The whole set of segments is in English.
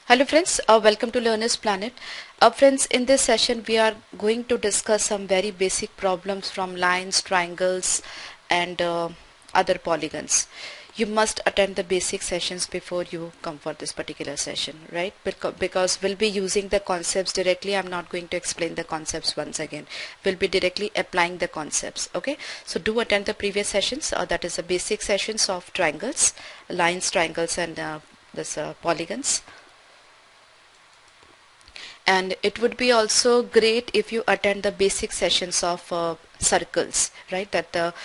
Hello friends, welcome to Learner's Planet. Friends, in this session we are going to discuss some very basic problems from lines, triangles and other polygons. You must attend the basic sessions before you come for this particular session, right? Because we'll be using the concepts directly. I'm not going to explain the concepts once again. We'll be directly applying the concepts, okay? So do attend the previous sessions, that is the basic sessions of triangles, lines, triangles and this polygons. And it would be also great if you attend the basic sessions of circles, right? That the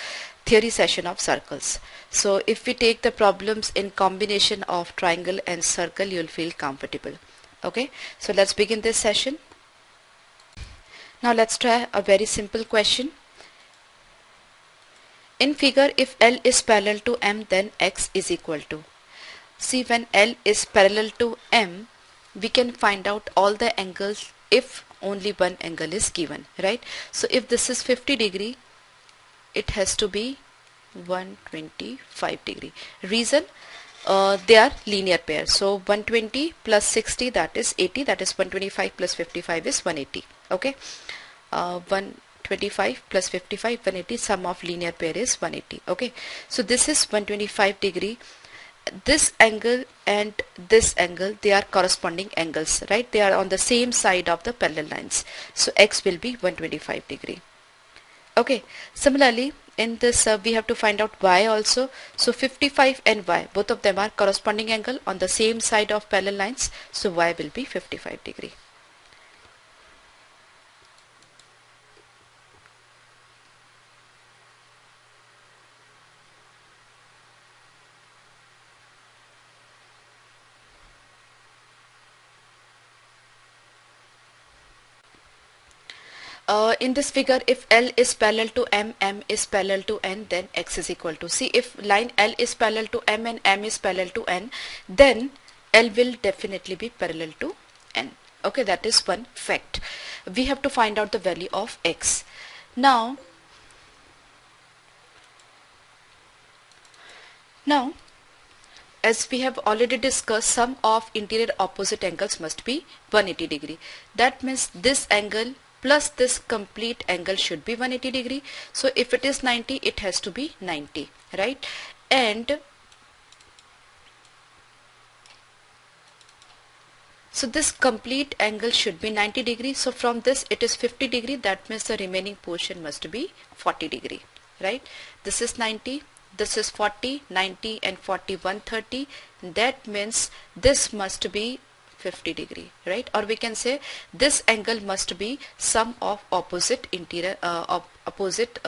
theory session of circles. So if we take the problems in combination of triangle and circle, you'll feel comfortable. Okay, so let's begin this session. Now let's try a very simple question. In figure, if L is parallel to M, then X is equal to. See, when L is parallel to M, we can find out all the angles if only one angle is given, right? So if this is 50 degree, it has to be 125 degree. Reason, they are linear pair. So 120 plus 60, that is 80, that is 125 plus 55 is 180. Okay, 125 plus 55, 180, sum of linear pair is 180. Okay, so this is 125 degree. This angle and this angle, they are corresponding angles, right? They are on the same side of the parallel lines. So X will be 125 degree. Okay, similarly in this we have to find out Y also. So 55 and Y, both of them are corresponding angle on the same side of parallel lines. So Y will be 55 degree. In this figure, if L is parallel to M, M is parallel to N, then X is equal to. See, if line L is parallel to M and M is parallel to N, then L will definitely be parallel to N. Okay, that is one fact. We have to find out the value of X. Now, as we have already discussed, sum of interior opposite angles must be 180 degree. That means this angle plus this complete angle should be 180 degree. So if it is 90, it has to be 90, right? And so this complete angle should be 90 degree. So from this it is 50 degree. That means the remaining portion must be 40 degree, right? This is 90. This is 40, 90 and 40, 130. That means this must be 50 degree, right? Or we can say this angle must be sum of opposite interior opposite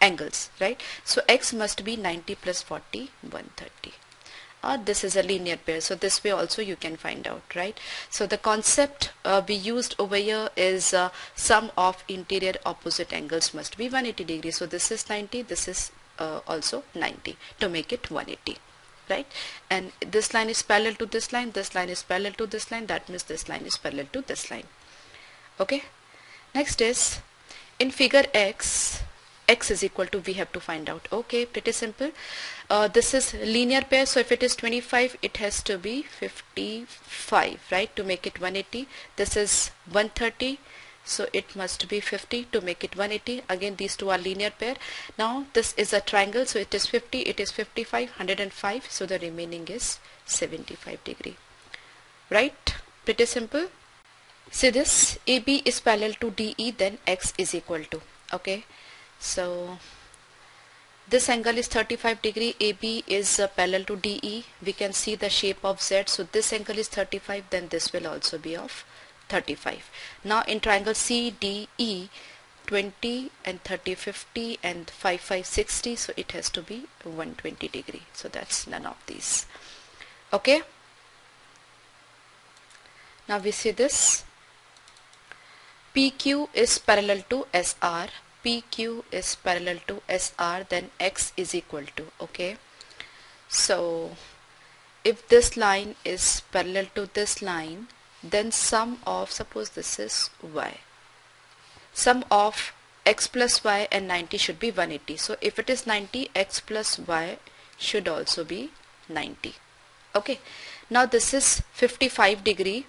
angles, right? So X must be 90 plus 40, 130. This is a linear pair, so this way also you can find out, right? So the concept we used over here is sum of interior opposite angles must be 180 degrees. So this is 90, this is also 90 to make it 180, right? And this line is parallel to this line, this line is parallel to this line, that means this line is parallel to this line. Okay, next is in figure X, X is equal to, we have to find out. Okay, pretty simple. This is linear pair, so if it is 25, it has to be 55, right, to make it 180. This is 130, so it must be 50 to make it 180. Again, these two are linear pair. Now this is a triangle, so it is 50, it is 55, 105, so the remaining is 75 degree, right? Pretty simple. See this, AB is parallel to DE, then X is equal to. Okay, so this angle is 35 degree, AB is parallel to DE. We can see the shape of Z, so this angle is 35, then this will also be of 35. Now in triangle CDE, 20 and 30 50 and 5 5 60, so it has to be 120 degree. So that's none of these. Okay, now we see this, PQ is parallel to SR, PQ is parallel to SR, then X is equal to. Okay, so if this line is parallel to this line, then sum of, suppose this is Y, sum of X plus Y and 90 should be 180. So if it is 90, X plus Y should also be 90. Okay, Now this is 55 degree.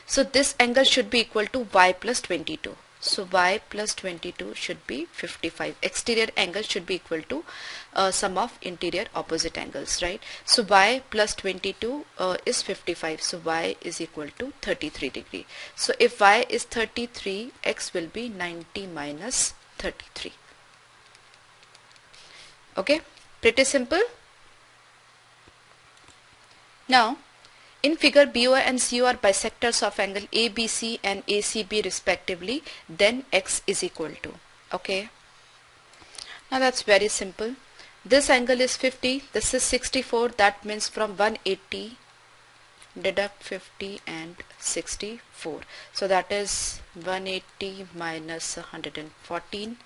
So this angle should be equal to y plus 22. So y plus 22 should be 55. Exterior angle should be equal to sum of interior opposite angles, right? So y plus 22 is 55. So y is equal to 33 degree. So if y is 33, x will be 90 minus 33. Okay, pretty simple. Now, in figure BO and CO are bisectors of angle ABC and ACB respectively, then x is equal to. Okay. Now that's very simple. This angle is 50, this is 64, that means from 180 deduct 50 and 64. So that is 180 minus 114.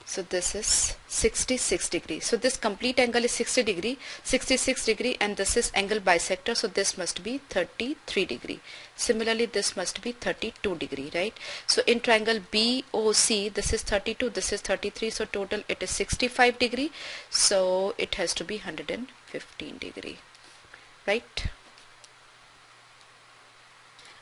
So this is 66 degree. So this complete angle is 60 degree, 66 degree, and this is angle bisector. So this must be 33 degree. Similarly, this must be 32 degree, right? So in triangle BOC, this is 32, this is 33. So total it is 65 degree. So it has to be 115 degree, right?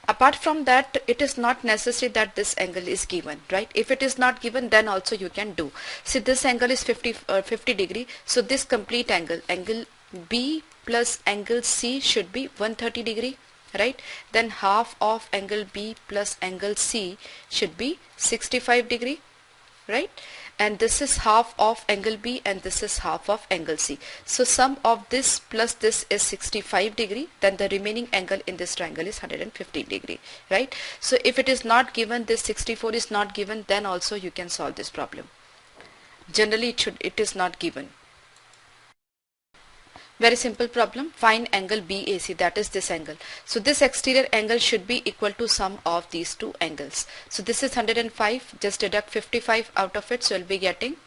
Apart from that, it is not necessary that this angle is given, right? If it is not given, then also you can do. See, this angle is 50 degree. So this complete angle, angle B plus angle C should be 130 degree, right? Then half of angle B plus angle C should be 65 degree, right? And this is half of angle B and this is half of angle C. So sum of this plus this is 65 degree, then the remaining angle in this triangle is 115 degree, right? So if it is not given, this 64 is not given, then also you can solve this problem. Generally it is not given. Very simple problem. Find angle BAC, that is this angle. So this exterior angle should be equal to sum of these two angles. So this is 105, just deduct 55 out of it, so you'll be getting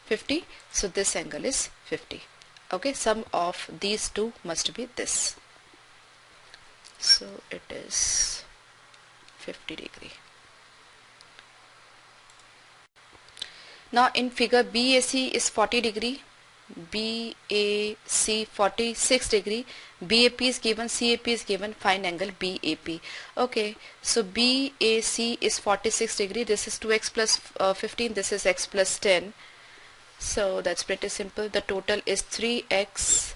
50. So this angle is 50. Okay, sum of these two must be this. So it is 50 degree. Now in figure BAC is 40 degree. BAC 46 degree, BAP is given, CAP is given, find angle BAP. Okay, so BAC is 46 degree, this is 2x plus 15, this is x plus 10. So that's pretty simple. The total is 3x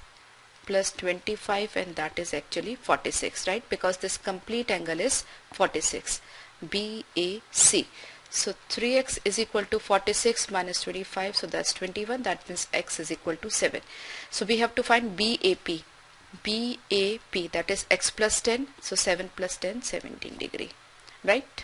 plus 25 and that is actually 46, right? Because this complete angle is 46, BAC. So 3x is equal to 46 minus 25, so that's 21, that means x is equal to 7. So we have to find BAP, that is x plus 10, so 7 plus 10, 17 degree, right?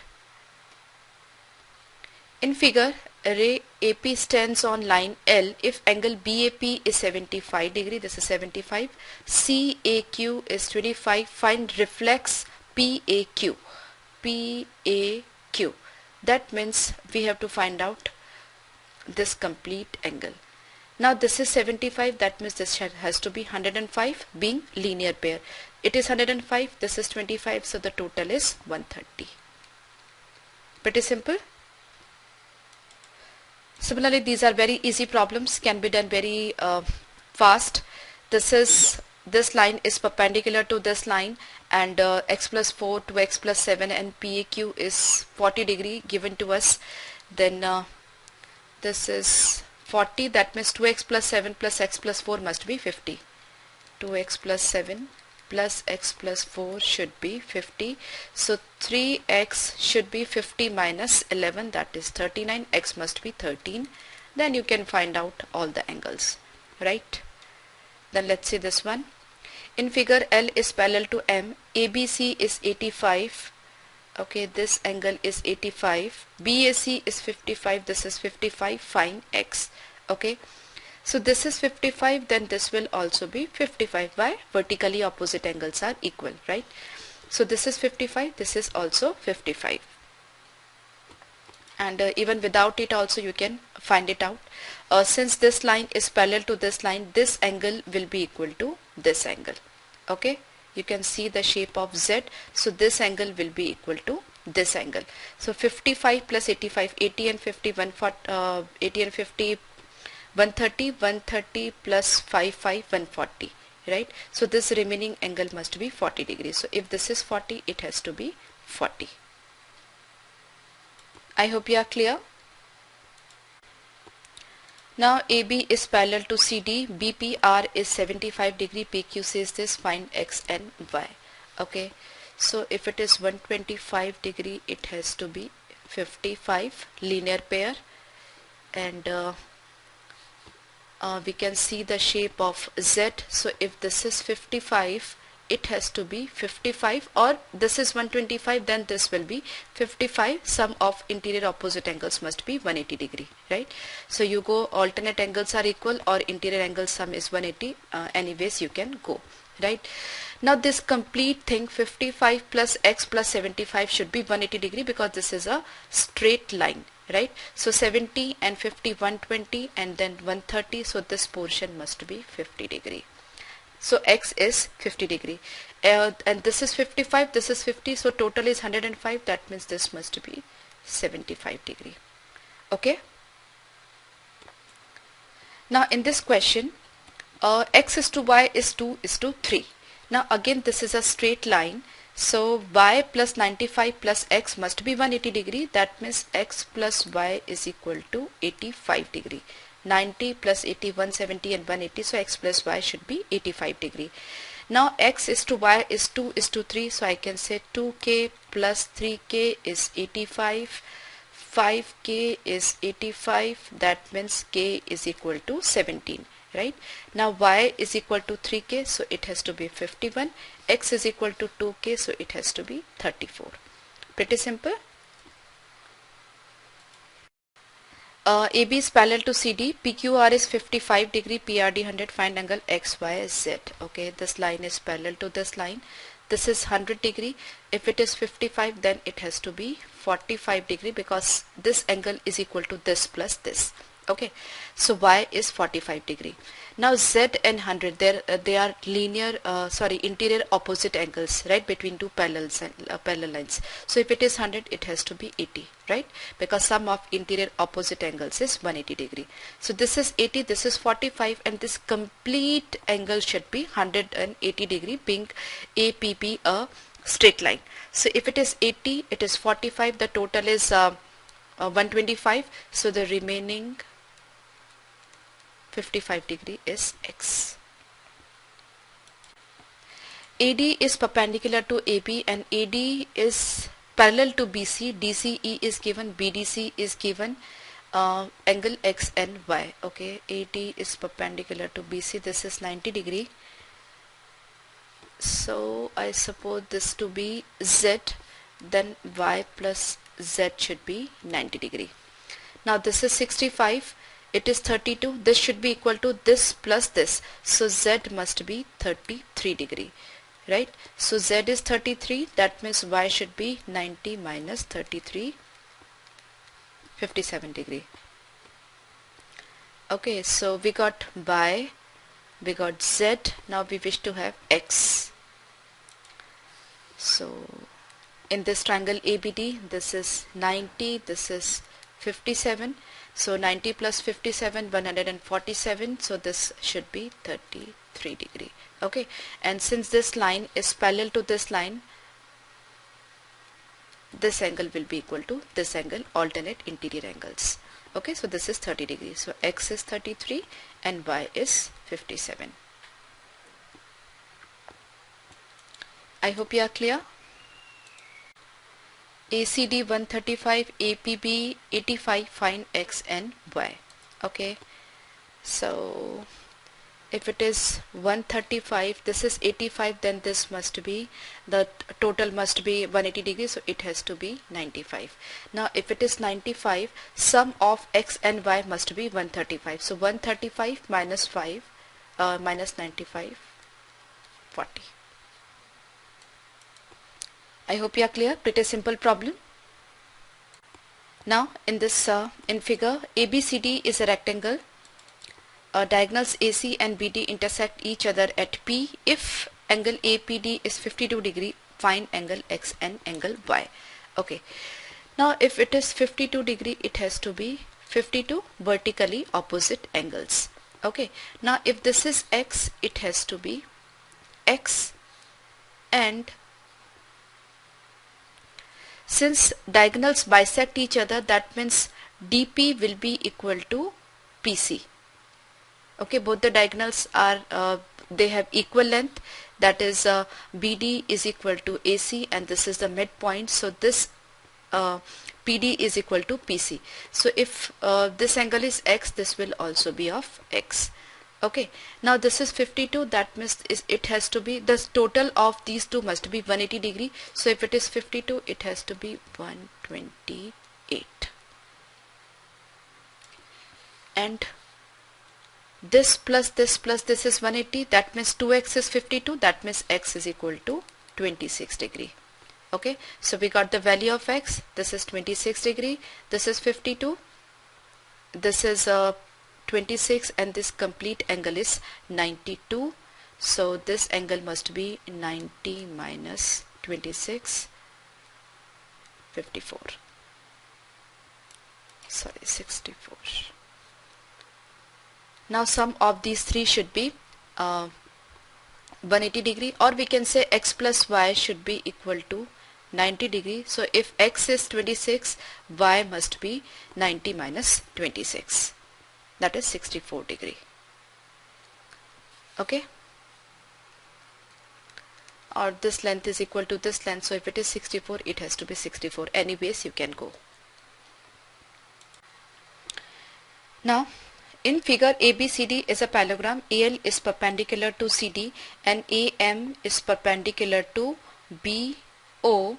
In figure, ray AP stands on line L if angle BAP is 75 degree, this is 75, CAQ is 25, find reflex PAQ, that means we have to find out this complete angle. Now this is 75, that means this has to be 105 being linear pair. It is 105, this is 25, so the total is 130. Pretty simple. Similarly, these are very easy problems, can be done very fast. This line is perpendicular to this line and x plus 4 to x plus 7 and PAQ is 40 degree given to us. Then this is 40, that means 2x plus 7 plus x plus 4 must be 50. 2x plus 7 plus x plus 4 should be 50. So 3x should be 50 minus 11, that is 39, x must be 13. Then you can find out all the angles, right? Then let's see this one. In figure, L is parallel to M, ABC is 85, okay, this angle is 85, BAC is 55, this is 55, find x, okay. So this is 55, then this will also be 55. Why? Vertically opposite angles are equal, right? So this is 55, this is also 55. And even without it also you can find it out. Since this line is parallel to this line, this angle will be equal to this angle. Okay, you can see the shape of Z. So this angle will be equal to this angle. So 55 plus 85, 80 and 50, 80 and 50, 130, 130 plus 55, 140, right? So this remaining angle must be 40 degrees. So if this is 40, it has to be 40. I hope you are clear. Now AB is parallel to CD, BPR is 75 degree, PQ says this, find X and Y. Okay, so if it is 125 degree, it has to be 55 linear pair, and we can see the shape of Z. So if this is 55, it has to be 55, or this is 125, then this will be 55. Sum of interior opposite angles must be 180 degree, right? So you go alternate angles are equal or interior angle sum is 180, anyways you can go, right? Now this complete thing 55 plus X plus 75 should be 180 degree because this is a straight line, right? So 70 and 50, 120, and then 130, so this portion must be 50 degree. So X is 50 degree, and this is 55, this is 50, so total is 105. That means this must be 75 degree. Okay. Now in this question, X is to Y is 2 is to 3. Now again this is a straight line, so Y plus 95 plus X must be 180 degree. That means X plus Y is equal to 85 degree. 90 plus 80, 170 and 180, so X plus Y should be 85 degree. Now X is to Y is 2 is to 3, so I can say 2K plus 3K is 85, 5K is 85, that means K is equal to 17, right? Now Y is equal to 3K, so it has to be 51, X is equal to 2K, so it has to be 34. Pretty simple. AB is parallel to CD, PQR is 55 degree, PRD 100, find angle XYZ. Okay, this line is parallel to this line. This is 100 degree. If it is 55, then it has to be 45 degree because this angle is equal to this plus this. Okay, so Y is 45 degree. Now Z and 100, they are linear, interior opposite angles, right, between two parallel lines. So if it is 100, it has to be 80, right, because sum of interior opposite angles is 180 degree. So this is 80, this is 45, and this complete angle should be 180 degree, being APP a straight line. So if it is 80, it is 45, the total is 125, so the remaining 55 degree is X. AD is perpendicular to AB and AD is parallel to BC. DCE is given, BDC is given, angle X and Y. Okay, AD is perpendicular to BC. This is 90 degree. So I suppose this to be Z, then Y plus Z should be 90 degree. Now this is 65. It is 32, this should be equal to this plus this, so Z must be 33 degree, right? So Z is 33, that means Y should be 90 minus 33, 57 degree. Okay, so we got Y, we got Z, now we wish to have X. So in this triangle ABD, this is 90, this is 57. So 90 plus 57, 147. So this should be 33 degree. Okay. And since this line is parallel to this line, this angle will be equal to this angle, alternate interior angles. Okay. So this is 30 degrees. So X is 33 and Y is 57. I hope you are clear. ACD 135, APB 85, find X and Y. Okay, so if it is 135, this is 85, then this must be, the total must be 180 degrees, so it has to be 95. Now if it is 95, sum of X and Y must be 135. So 135 minus 5 minus 95, 40. I hope you are clear. Pretty simple problem. Now in this in figure, ABCD is a rectangle. Diagonals AC and BD intersect each other at P. If angle APD is 52 degree, find angle X and angle Y. Okay. Now if it is 52 degree, it has to be 52 vertically opposite angles. Okay, now if this is x, it has to be x, and since diagonals bisect each other, that means DP will be equal to PC. Okay, both the diagonals are they have equal length, that is BD is equal to AC, and this is the midpoint, so this PD is equal to PC. So if this angle is x, this will also be of x. Okay, now this is 52, that means it has to be, the total of these two must be 180 degree. So if it is 52, it has to be 128. And this plus this is 180, that means 2x is 52, that means x is equal to 26 degree. Okay, so we got the value of x. This is 26 degree, this is 52, this is 26, and this complete angle is 92. So this angle must be 90 minus 26, 54. Sorry, 64. Now sum of these three should be 180 degree, or we can say x plus y should be equal to 90 degree. So if x is 26, y must be 90 minus 26, that is 64 degree. Okay, or this length is equal to this length, so if it is 64, it has to be 64. Anyways, you can go. Now in figure ABCD is a parallelogram. AL is perpendicular to CD and AM is perpendicular to BO.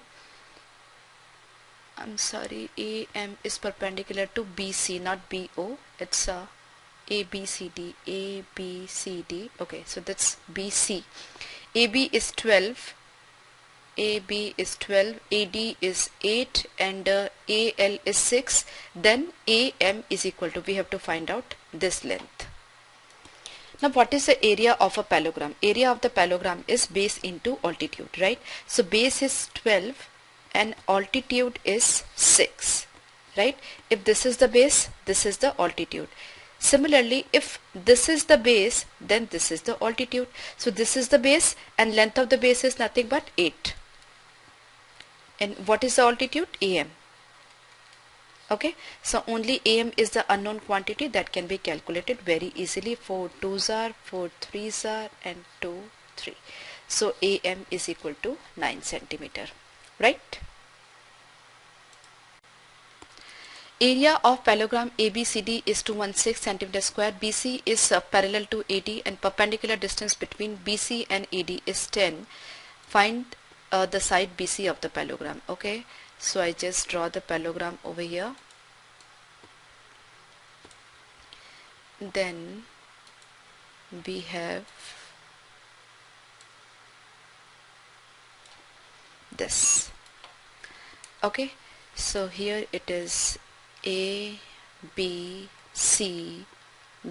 I'm sorry, AM is perpendicular to BC, not BO. It's ABCD, ABCD. Okay, so that's BC. AB is 12, AB is 12, AD is 8, and AL is 6. Then AM is equal to, we have to find out this length. Now what is the area of a parallelogram? Area of the parallelogram is base into altitude, right? So base is 12 and altitude is 6, right? If this is the base, this is the altitude. Similarly, if this is the base, then this is the altitude. So this is the base, and length of the base is nothing but 8. And what is the altitude? AM. Okay, so only AM is the unknown quantity that can be calculated very easily. 4 2s are, 4 3s are, and 2 3. So AM is equal to 9 centimeter, right? Area of parallelogram ABCD is 216 centimeter square. BC is parallel to AD, and perpendicular distance between BC and AD is 10. Find the side BC of the parallelogram. Okay, so I just draw the parallelogram over here. Then we have this. Okay, so here it is A, B, C,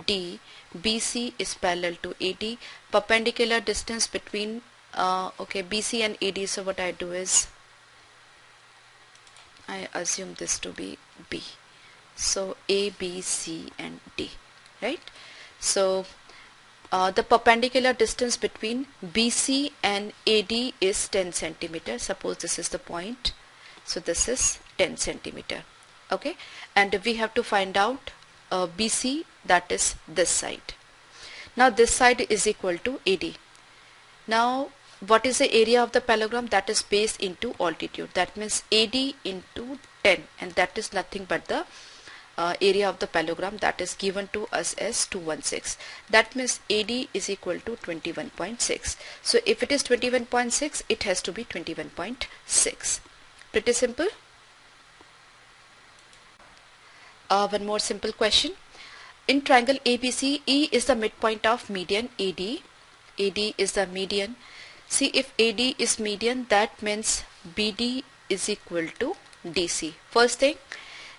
D. BC is parallel to AD. Perpendicular distance between okay, BC and AD. So what I do is I assume this to be B. So A, B, C, and D, right? So the perpendicular distance between BC and AD is 10 centimeter. Suppose this is the point. So this is 10 centimeter. Okay, and we have to find out BC, that is this side. Now this side is equal to AD. Now what is the area of the parallelogram? That is base into altitude. That means AD into 10, and that is nothing but the area of the parallelogram that is given to us as 216. That means AD is equal to 21.6. So if it is 21.6, it has to be 21.6. Pretty simple. One more simple question. In triangle ABC, E is the midpoint of median AD. AD is the median. See, if AD is median, that means BD is equal to DC. First thing.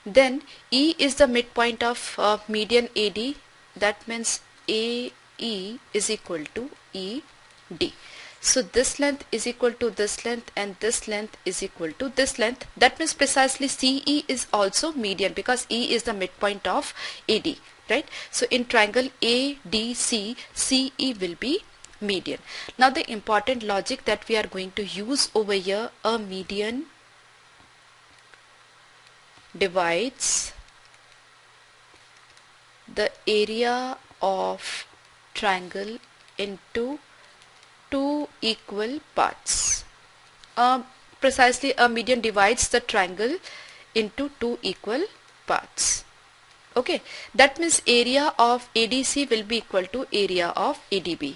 Then E is the midpoint of median AD. That means AE is equal to ED. So this length is equal to this length and this length is equal to this length. That means precisely CE is also median because E is the midpoint of AD, right? So in triangle ADC, CE will be median. Now the important logic that we are going to use over here, a median divides the area of triangle into two equal parts. Precisely a median divides the triangle into two equal parts. Okay, that means area of ADC will be equal to area of ADB.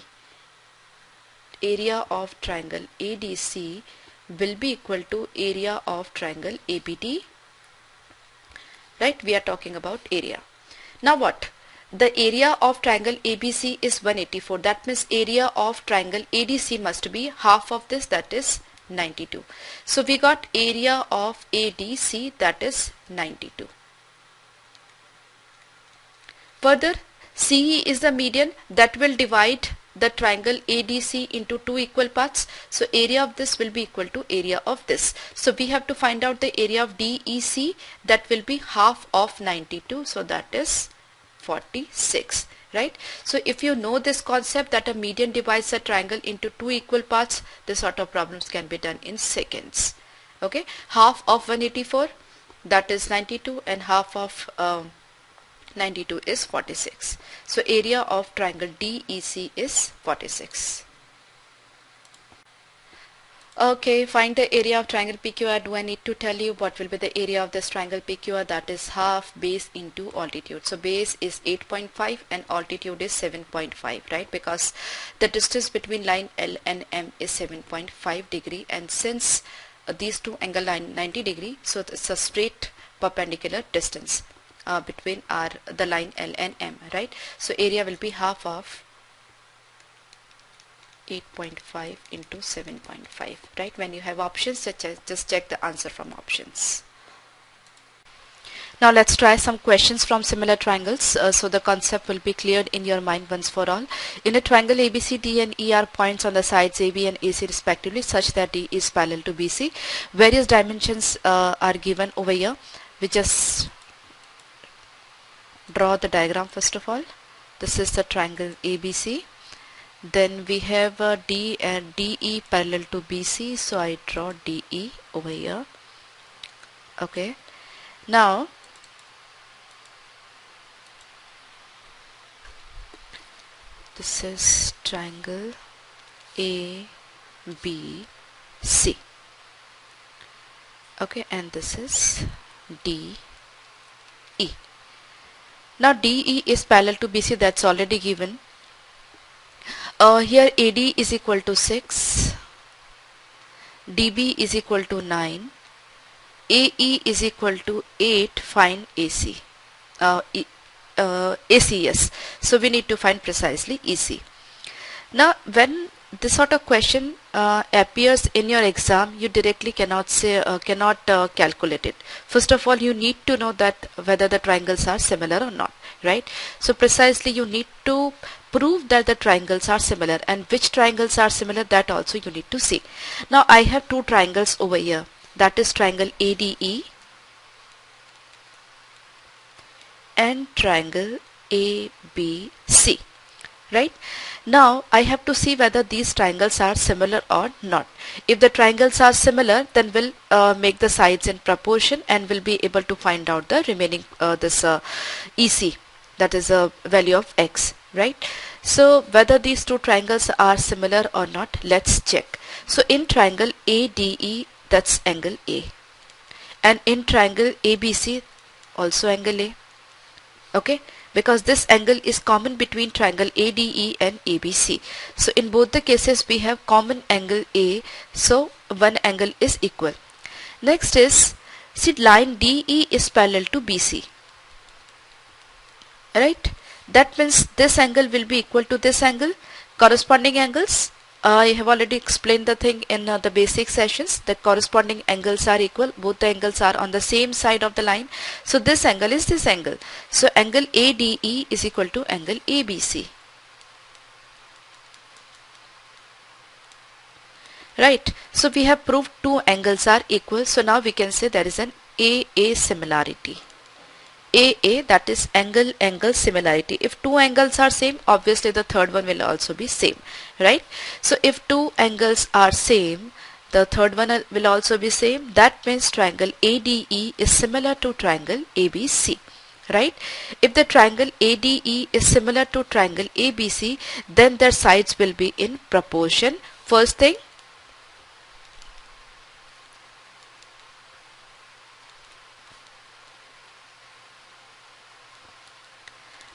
Area of triangle ADC will be equal to area of triangle ABD. Right, we are talking about area. Now what? The area of triangle ABC is 184. That means area of triangle ADC must be half of this, that is 92. So we got area of ADC, that is 92. Further, CE is the median that will divide the triangle ADC into two equal parts. So area of this will be equal to area of this. So we have to find out the area of DEC, that will be half of 92. So that is 46, right? So if you know this concept that a median divides a triangle into two equal parts, this sort of problems can be done in seconds. Okay, half of 184, that is 92, and half of 92 is 46. So area of triangle DEC is 46. Okay, find the area of triangle PQR. Do I need to tell you what will be the area of this triangle PQR? That is half base into altitude. So base is 8.5 and altitude is 7.5, right? Because the distance between line L and M is 7.5 degree, and since these two angle line 90 degree, so it's a straight perpendicular distance between the line L and M, right? So area will be half of 8.5 into 7.5, right? When you have options, just check the answer from options. Now let's try some questions from similar triangles, so the concept will be cleared in your mind once for all. In a triangle ABC, D and E are points on the sides AB and AC respectively, such that D is parallel to BC. Various dimensions are given over here. We just draw the diagram first of all. This is the triangle ABC. Then we have D and DE parallel to BC, so I draw DE over here. Okay, now this is triangle ABC. Okay, and this is DE. Now DE is parallel to BC, that's already given. Here AD is equal to 6, DB is equal to 9, AE is equal to 8, find AC. ACS. So we need to find precisely EC. Now when this sort of question appears in your exam, you directly cannot say calculate it. First of all, you need to know that whether the triangles are similar or not, right? So precisely you need to prove that the triangles are similar, and which triangles are similar, that also you need to see. Now I have two triangles over here, that is triangle ADE and triangle ABC, right? Now I have to see whether these triangles are similar or not. If the triangles are similar, then we'll make the sides in proportion and we'll be able to find out the remaining EC, that is a value of X, right? So whether these two triangles are similar or not, let's check. So in triangle ADE, that's angle A, and in triangle ABC, also angle A. Okay, because this angle is common between triangle ADE and ABC. So in both the cases we have common angle A, so one angle is equal. Next is, see, line DE is parallel to BC, right? That means this angle will be equal to this angle. Corresponding angles, I have already explained the thing in the basic sessions, that corresponding angles are equal. Both the angles are on the same side of the line. So this angle is this angle. So angle ADE is equal to angle ABC. right? So we have proved two angles are equal. So now we can say there is an AA similarity. AA, that is angle similarity. If two angles are same, obviously the third one will also be same, right? So if two angles are same, the third one will also be same. That means triangle ADE is similar to triangle ABC, right? If the triangle ADE is similar to triangle ABC, then their sides will be in proportion. First thing,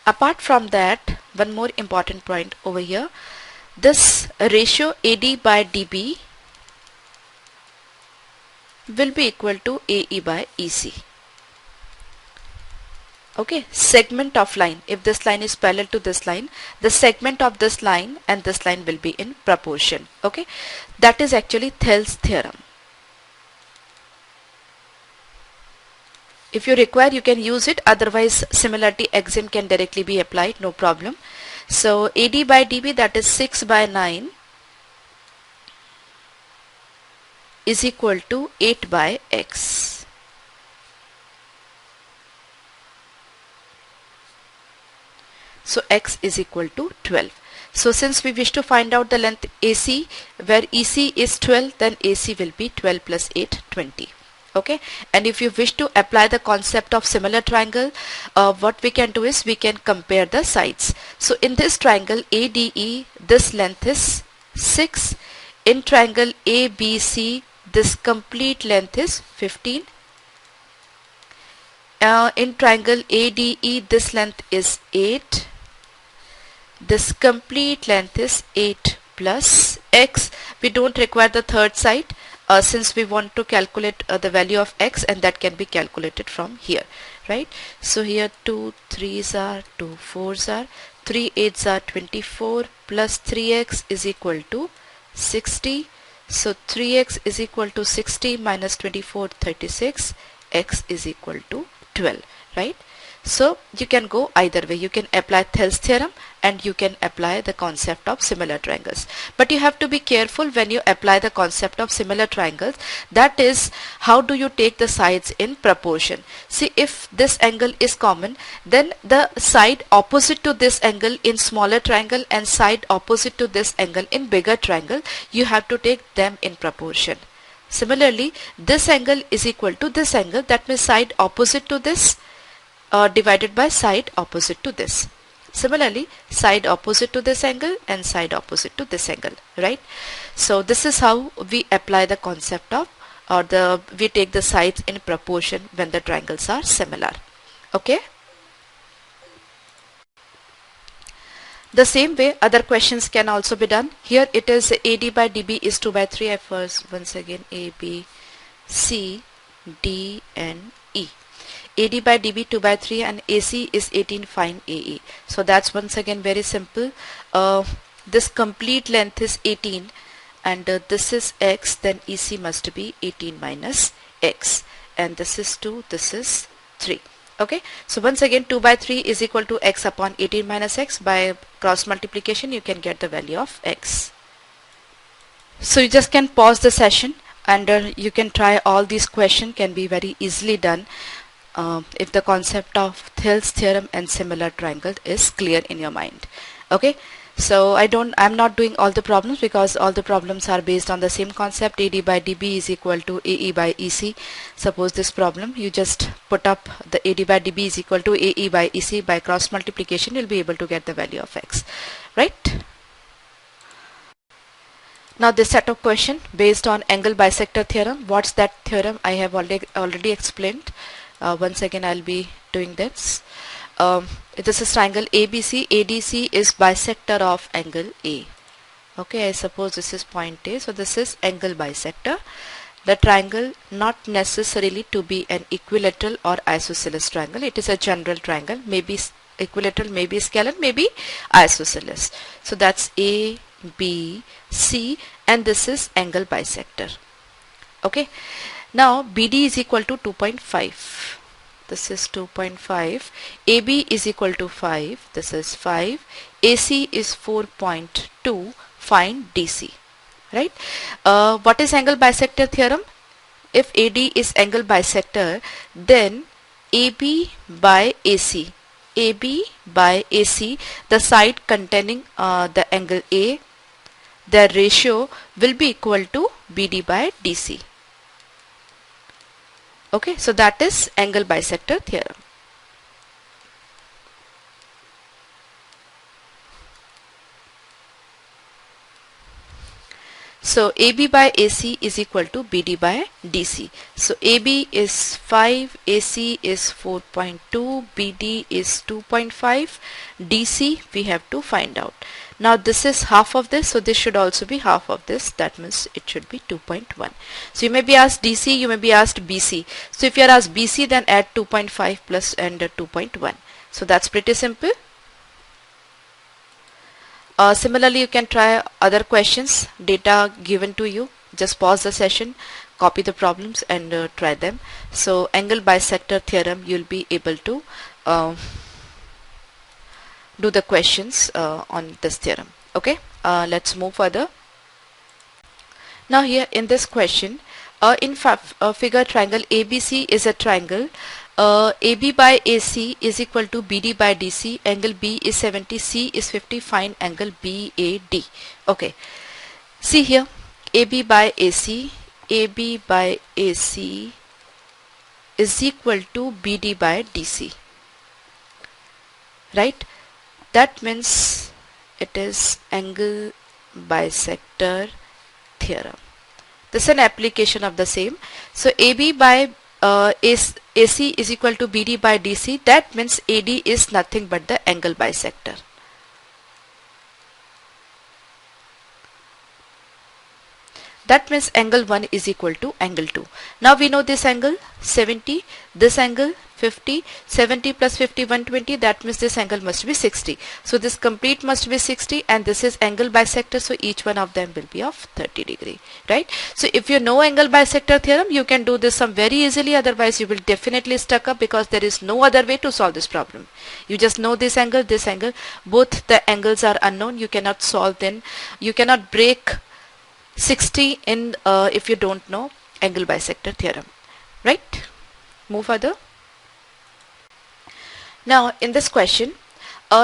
apart from that, one more important point over here, this ratio AD by DB will be equal to AE by EC. Okay, segment of line. If this line is parallel to this line, the segment of this line and this line will be in proportion. Okay, that is actually Thell's theorem. If you require, you can use it. Otherwise, similarity axiom can directly be applied. No problem. So AD by DB, that is 6 by 9, is equal to 8 by X. So X is equal to 12. So since we wish to find out the length AC, where EC is 12, then AC will be 12 plus 8, 20. Okay, and if you wish to apply the concept of similar triangle, what we can do is we can compare the sides. So in this triangle ADE, this length is 6. In triangle ABC, this complete length is 15. In triangle ADE, this length is 8. This complete length is 8 plus X. We don't require the third side since we want to calculate the value of X, and that can be calculated from here, right? So here 2 3s are, 2 4s are, 3 8s are 24 plus 3X is equal to 60. So 3X is equal to 60 minus 24, 36. X is equal to 12, right? So you can go either way. You can apply Thell's theorem and you can apply the concept of similar triangles. But you have to be careful when you apply the concept of similar triangles. That is, how do you take the sides in proportion? See, if this angle is common, then the side opposite to this angle in smaller triangle and side opposite to this angle in bigger triangle, you have to take them in proportion. Similarly, this angle is equal to this angle. That means side opposite to this divided by side opposite to this. Similarly, side opposite to this angle and side opposite to this angle, right? So this is how we apply the concept of, or we take the sides in proportion when the triangles are similar. Okay. The same way other questions can also be done. Here it is AD by DB is 2 by 3. I first once again A, B, C, D and E. AD by DB 2 by 3 and AC is 18, find AE. So that's once again very simple. This complete length is 18 and this is X, then EC must be 18 minus X, and this is 2, this is 3. Okay, so once again 2 by 3 is equal to X upon 18 minus X. By cross multiplication you can get the value of X. So you just can pause the session and you can try all these questions, can be very easily done if the concept of Thell's theorem and similar triangle is clear in your mind. Okay, so I'm not doing all the problems because all the problems are based on the same concept. AD by DB is equal to AE by EC. Suppose this problem, you just put up the AD by DB is equal to AE by EC. By cross multiplication you'll be able to get the value of X, right? Now this set of question based on angle bisector theorem. What's that theorem? I have already explained. Once again I'll be doing this. This is triangle ABC. ADC is bisector of angle A. Okay, I suppose this is point A. So this is angle bisector. The triangle not necessarily to be an equilateral or isosceles triangle. It is a general triangle. Maybe equilateral, maybe scalar, maybe isosceles. So that's A, B, C, and this is angle bisector. Okay. Now BD is equal to 2.5. This is 2.5. AB is equal to 5. This is 5. AC is 4.2. Find DC. right? What is angle bisector theorem? If AD is angle bisector, then AB by AC, AB by AC, the side containing the angle A, their ratio will be equal to BD by DC. Okay, so that is angle bisector theorem. So AB by AC is equal to BD by DC. So AB is 5, AC is 4.2, BD is 2.5, DC we have to find out. Now this is half of this, so this should also be half of this. That means it should be 2.1. So you may be asked DC, you may be asked BC. So if you are asked BC, then add 2.5 plus and 2.1. So that's pretty simple. Similarly, you can try other questions, data given to you. Just pause the session, copy the problems and try them. So angle bisector theorem, you'll be able to do the questions on this theorem. Okay, let's move further. Now here in this question, in figure triangle ABC is a triangle. AB by AC is equal to BD by DC. Angle B is 70, C is 50. Find angle BAD. Okay. See here, AB by AC, AB by AC is equal to BD by DC. Right? That means it is angle bisector theorem. This is an application of the same. So AB by AC is equal to BD by DC. That means AD is nothing but the angle bisector. That means angle 1 is equal to angle 2. Now we know this angle 70, this angle 50, 70 plus 50, 120. That means this angle must be 60. So this complete must be 60 and this is angle bisector. So each one of them will be of 30 degree, right? So if you know angle bisector theorem, you can do this sum very easily. Otherwise you will definitely stuck up because there is no other way to solve this problem. You just know this angle, both the angles are unknown. You cannot solve them. You cannot break 60 in if you don't know angle bisector theorem, right? Move further. Now in this question,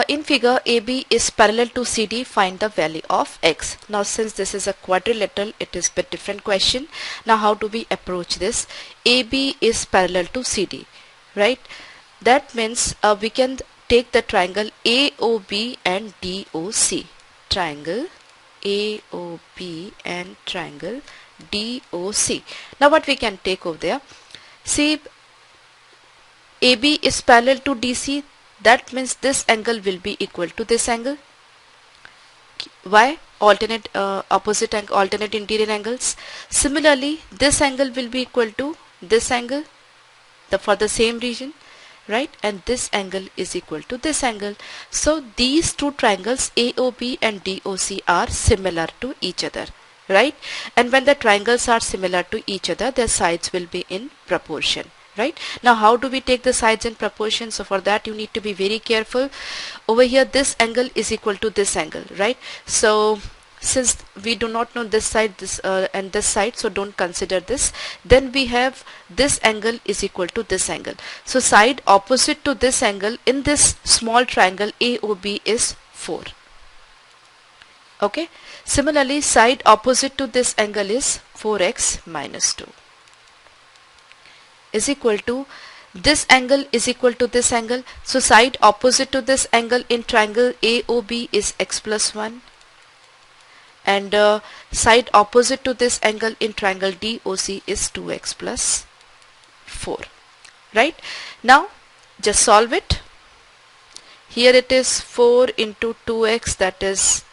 in figure AB is parallel to CD, find the value of X. Now since this is a quadrilateral, it is a bit different question. Now how do we approach this? AB is parallel to CD, right? That means we can take the triangle AOB and DOC. Triangle AOB and triangle DOC. Now what we can take over there? See, AB is parallel to DC. That means this angle will be equal to this angle. Why? Alternate opposite and alternate interior angles. Similarly, this angle will be equal to this angle for the same region, right? And this angle is equal to this angle. So these two triangles AOB and DOC are similar to each other, right? And when the triangles are similar to each other, their sides will be in proportion, right? Now how do we take the sides in proportion? So for that you need to be very careful. Over here this angle is equal to this angle, right? So since we do not know this side and this side, so don't consider this. Then we have this angle is equal to this angle. So side opposite to this angle in this small triangle AOB is 4. Okay. Similarly, side opposite to this angle is 4x minus 2 is equal to this angle is equal to this angle. So side opposite to this angle in triangle AOB is x plus 1. And side opposite to this angle in triangle DOC is 2x plus 4, right? Now just solve it. Here it is 4 into 2x, that is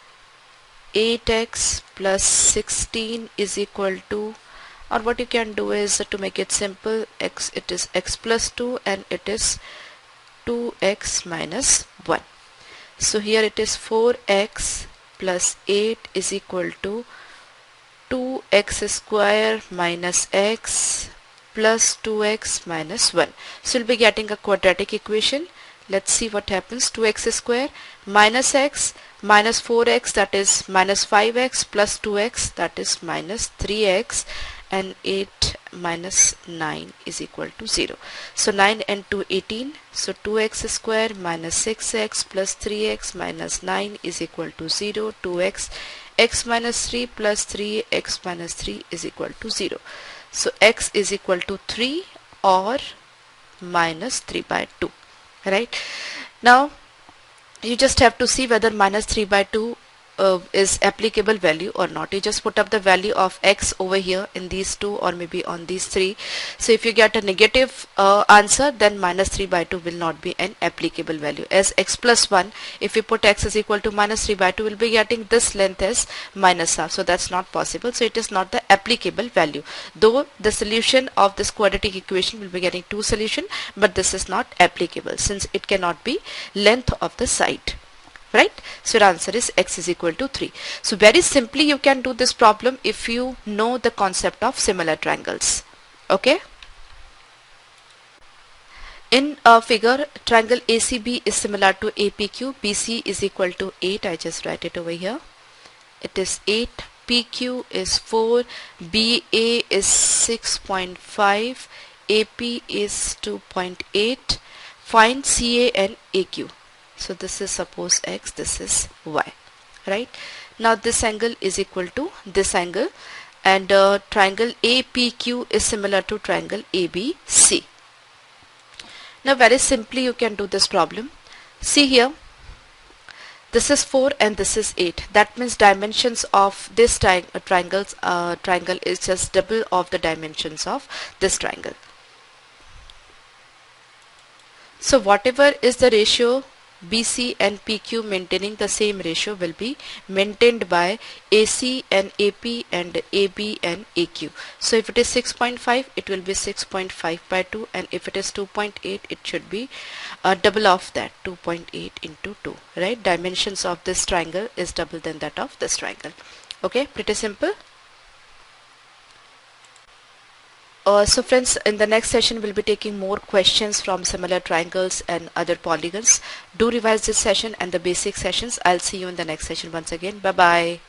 8x plus 16 is equal to, or what you can do is to make it simple, it is x plus 2 and it is 2x minus 1. So here it is 4x plus 8 is equal to 2x square minus x plus 2x minus 1. So we'll be getting a quadratic equation. Let's see what happens. 2x square minus x minus 4x, that is minus 5x, plus 2x, that is minus 3x, and 8 minus 9 is equal to 0. So 9 and 2 18, so 2x square minus 6x plus 3x minus 9 is equal to 0. 2x, x minus 3 plus 3x minus 3 is equal to 0. So x is equal to 3 or minus 3 by 2, right? Now you just have to see whether minus 3 by 2 is applicable value or not. You just put up the value of x over here in these two or maybe on these three. So if you get a negative answer, then minus 3 by 2 will not be an applicable value. As x plus 1, if we put x is equal to minus 3 by 2, we'll be getting this length as minus half. So that's not possible. So it is not the applicable value. Though the solution of this quadratic equation will be getting two solution, but this is not applicable since it cannot be length of the side. Right? So your answer is x is equal to 3. So very simply you can do this problem if you know the concept of similar triangles. Okay? In a figure, triangle ACB is similar to APQ. BC is equal to 8. I just write it over here. It is 8. PQ is 4. BA is 6.5. AP is 2.8. Find CA and AQ. So this is suppose x, this is y, right? Now this angle is equal to this angle, and triangle APQ is similar to triangle ABC. Now very simply you can do this problem. See here, this is 4 and this is 8. That means dimensions of this triangle is just double of the dimensions of this triangle. So whatever is the ratio BC and PQ maintaining the same ratio will be maintained by AC and AP and AB and AQ. So if it is 6.5, it will be 6.5 by 2, and if it is 2.8, it should be double of that, 2.8 into 2, right? Dimensions of this triangle is double than that of this triangle. Okay, pretty simple. So friends, in the next session we'll be taking more questions from similar triangles and other polygons. Do revise this session and the basic sessions. I'll see you in the next session once again. Bye bye.